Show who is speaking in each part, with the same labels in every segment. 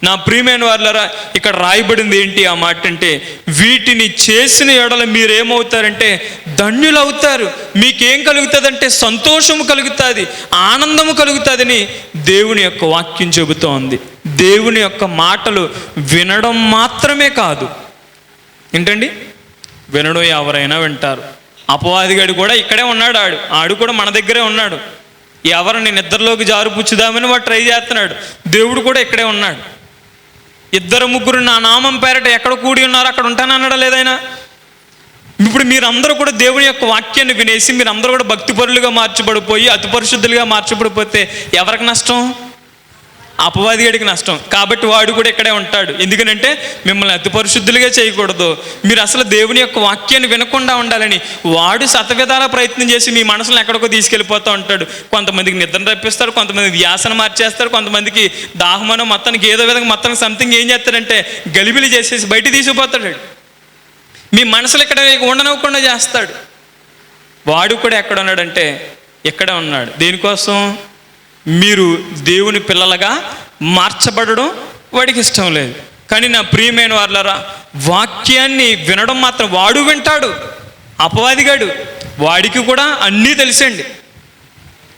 Speaker 1: నా ప్రియమైన వారులారా, ఇక్కడ రాయబడింది ఏంటి ఆ మాట అంటే, వీటిని చేసిన ఎడల మీరేమవుతారంటే ధన్యులవుతారు. మీకేం కలుగుతుందంటే సంతోషము కలుగుతుంది, ఆనందము కలుగుతుందని దేవుని యొక్క వాక్యం చెబుతోంది. దేవుని యొక్క మాటలు వినడం మాత్రమే కాదు, ఏంటండి, వినడం ఎవరైనా వింటారు. అపవాదిగాడు కూడా ఇక్కడే ఉన్నాడు, ఆడు కూడా మన దగ్గరే ఉన్నాడు. ఎవరిని నిద్రలోకి జారుపుచ్చుదామని వాడు ట్రై చేస్తున్నాడు. దేవుడు కూడా ఇక్కడే ఉన్నాడు. 2-3 నా నామం పేరట ఎక్కడ కూడి ఉన్నారు అక్కడ ఉంటానన్నాడా లేదైనా? ఇప్పుడు మీరందరూ కూడా దేవుని యొక్క వాక్యాన్ని వినేసి మీరందరూ కూడా భక్తిపరులుగా మార్చబడిపోయి అతి పరిశుద్ధులుగా మార్చబడిపోతే ఎవరికి నష్టం? అపవాదిగాడికి నష్టం. కాబట్టి వాడు కూడా ఇక్కడే ఉంటాడు. ఎందుకనంటే మిమ్మల్ని అతి పరిశుద్ధులుగా చేయకూడదు, మీరు అసలు దేవుని యొక్క వాక్యాన్ని వినకుండా ఉండాలని వాడు శతవిధాల ప్రయత్నం చేసి మీ మనసులను ఎక్కడికో తీసుకెళ్ళిపోతూ ఉంటాడు. కొంతమందికి నిద్రను రప్పిస్తాడు, కొంతమందికి వ్యాసన మార్చేస్తాడు, కొంతమందికి దాహమనో మొత్తానికి ఏదో విధంగా మొత్తానికి సంథింగ్ ఏం చేస్తాడంటే గలిబిలి చేసేసి బయట తీసుకుపోతాడు. మీ మనసులు ఇక్కడ ఉండనివ్వకుండా చేస్తాడు. వాడు కూడా ఎక్కడ ఉన్నాడంటే ఎక్కడే ఉన్నాడు. దేనికోసం? మీరు దేవుని పిల్లలుగా మార్చబడడం వాడికి ఇష్టం లేదు. కానీ నా ప్రియమైన వారులారా, వాక్యాన్ని వినడం మాత్రం వాడు వింటాడు. అపవాదిగాడు, వాడికి కూడా అన్నీ తెలుసండి.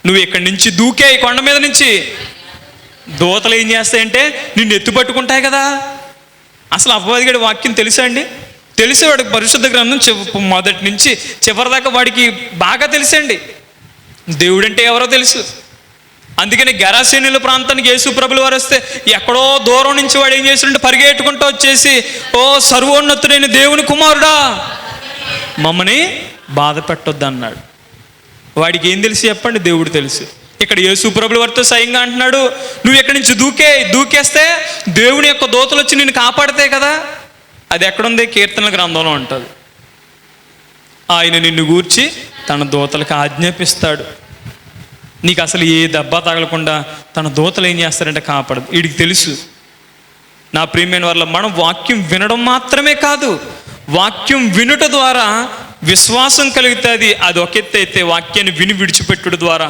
Speaker 1: నువ్వు ఇక్కడి నుంచి దూకే ఈ కొండ మీద నుంచి, దూతలు ఏం చేస్తాయంటే నిన్ను ఎత్తుపట్టుకుంటాయి కదా. అసలు అపవాదిగాడి వాక్యం తెలుసా అండి? తెలిసి వాడికి పరిశుద్ధ గ్రంథం మొదటి నుంచి చివరి దాకా వాడికి బాగా తెలుసండి. దేవుడంటే ఎవరో తెలుసు. అందుకని గెరాసేనుల ప్రాంతానికి యేసు ప్రభులు వారు వస్తే ఎక్కడో దూరం నుంచి వాడు ఏం చేస్తుంటే పరిగెట్టుకుంటూ వచ్చేసి, ఓ సర్వోన్నతుడైన దేవుని కుమారుడా, మమ్మని బాధ పెట్టొద్దు అన్నాడు. వాడికి ఏం తెలుసు చెప్పండి? దేవుడు తెలుసు. ఇక్కడ యేసు ప్రభులు వారితో స్వయంగా అంటున్నాడు, నువ్వు ఎక్కడి నుంచి దూకేస్తే దేవుని యొక్క దూతలు వచ్చి నిన్ను కాపాడితే కదా. అది ఎక్కడుంది? కీర్తనల గ్రంథంలో ఉంటుంది. ఆయన నిన్ను గూర్చి తన దూతలకు ఆజ్ఞాపిస్తాడు. నీకు అసలు ఏ దెబ్బ తగలకుండా తన దూతలు ఏం చేస్తారంటే కాపాడదు. వీడికి తెలుసు. నా ప్రియమైన వాళ్ళ, మనం వాక్యం వినడం మాత్రమే కాదు, వాక్యం వినుట ద్వారా విశ్వాసం కలుగుతుంది. అది ఒక ఎత్తు అయితే వాక్యాన్ని విని విడిచిపెట్టుడు ద్వారా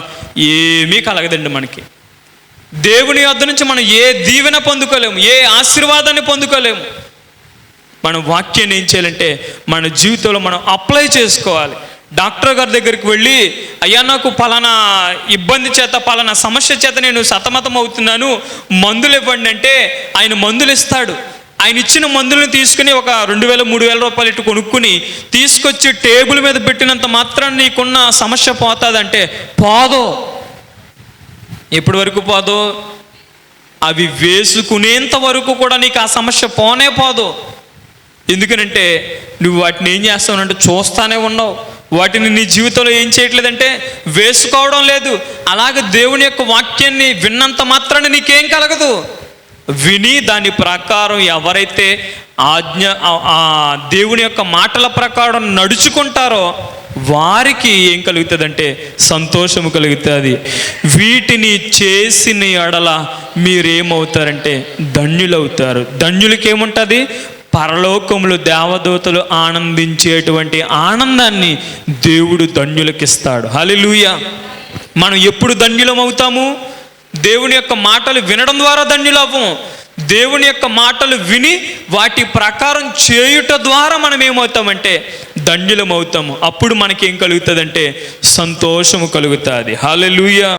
Speaker 1: ఏమీ కలగదండి మనకి. దేవుని వద్ద నుంచి మనం ఏ దీవెన పొందుకోలేము, ఏ ఆశీర్వాదాన్ని పొందుకోలేము. మనం వాక్యాన్ని ఏం చేయాలంటే మన జీవితంలో మనం అప్లై చేసుకోవాలి. డాక్టర్ గారి దగ్గరికి వెళ్ళి, అయ్యా నాకు పలానా ఇబ్బంది చేత పలానా సమస్య చేత నేను సతమతం అవుతున్నాను, మందులు ఇవ్వండి అంటే ఆయన మందులు ఇస్తాడు. ఆయన ఇచ్చిన మందులను తీసుకుని ఒక 2,000-3,000 రూపాయలు ఇటు కొనుక్కుని తీసుకొచ్చి టేబుల్ మీద పెట్టినంత మాత్రాన్ని నీకున్న సమస్య పోతుందంటే పోదు. ఎప్పటి వరకు పోదు? అవి వేసుకునేంత వరకు కూడా నీకు ఆ సమస్య పోనే పోదు. ఎందుకనంటే నువ్వు వాటిని ఏం చేస్తావు అంటే చూస్తానే ఉన్నావు. వాటిని నీ జీవితంలో ఏం చేయట్లేదంటే వేసుకోవడం లేదు. అలాగే దేవుని యొక్క వాక్యాన్ని విన్నంత మాత్రాన్ని నీకేం కలగదు. విని దాని ప్రకారం ఎవరైతే దేవుని యొక్క మాటల ప్రకారం నడుచుకుంటారో వారికి ఏం కలుగుతుందంటే సంతోషము కలుగుతుంది. వీటిని చేసిన ఎడల మీరేమవుతారంటే ధన్యులవుతారు. ధన్యులకి ఏముంటుంది? పరలోకములు దేవదూతలు ఆనందించేటువంటి ఆనందాన్ని దేవుడు ధన్యులకిస్తాడు. హల్లెలూయా. మనం ఎప్పుడు ధన్యులం అవుతాము? దేవుని యొక్క మాటలు వినడం ద్వారా ధన్యులవ్వము. దేవుని యొక్క మాటలు విని వాటి ప్రకారం చేయుట ద్వారా మనం ఏమవుతామంటే ధన్యులం అవుతాము. అప్పుడు మనకేం కలుగుతుందంటే సంతోషము కలుగుతుంది. హల్లెలూయా.